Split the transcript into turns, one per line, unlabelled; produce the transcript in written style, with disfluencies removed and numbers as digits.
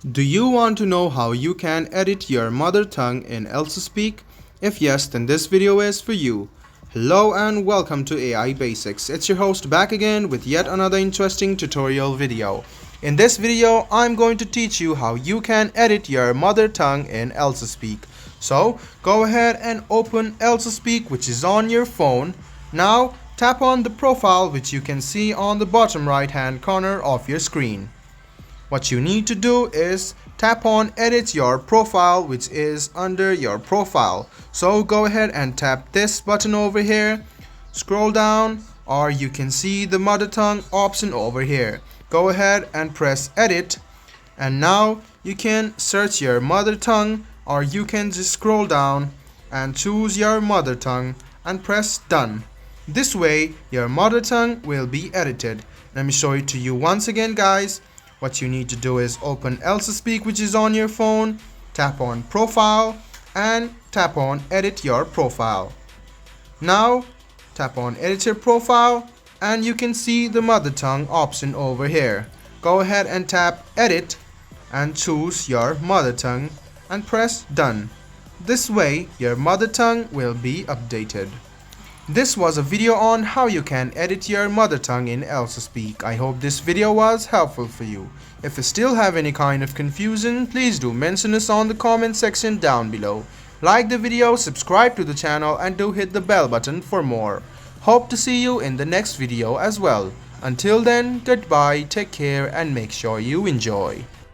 Do you want to know how you can edit your mother tongue in Elsa Speak? If yes, then this video is for you. Hello and welcome to AI Basics. It's your host back again with yet another interesting tutorial video. In this video, I'm going to teach you how you can edit your mother tongue in Elsa Speak. So, go ahead and open Elsa Speak, which is on your phone. Now, tap on the profile which you can see on the bottom right hand corner of your screen. What you need to do is tap on edit your profile, which is under your profile. So go ahead and tap this button over here, scroll down, or you can see the mother tongue option over here. Go ahead and press edit, and now you can search your mother tongue, or you can just scroll down and choose your mother tongue and press done. This way your mother tongue will be edited. Let me show it to you once again, guys. What you need to do is open Elsa Speak, which is on your phone, tap on profile and tap on edit your profile. Now tap on edit your profile and you can see the mother tongue option over here. Go ahead and tap edit and choose your mother tongue and press done. This way your mother tongue will be updated. This was a video on how you can edit your mother tongue in Elsa Speak. I hope this video was helpful for you. If you still have any kind of confusion, please do mention us on the comment section down below. Like the video, subscribe to the channel and do hit the bell button for more. Hope to see you in the next video as well. Until then, goodbye, take care and make sure you enjoy.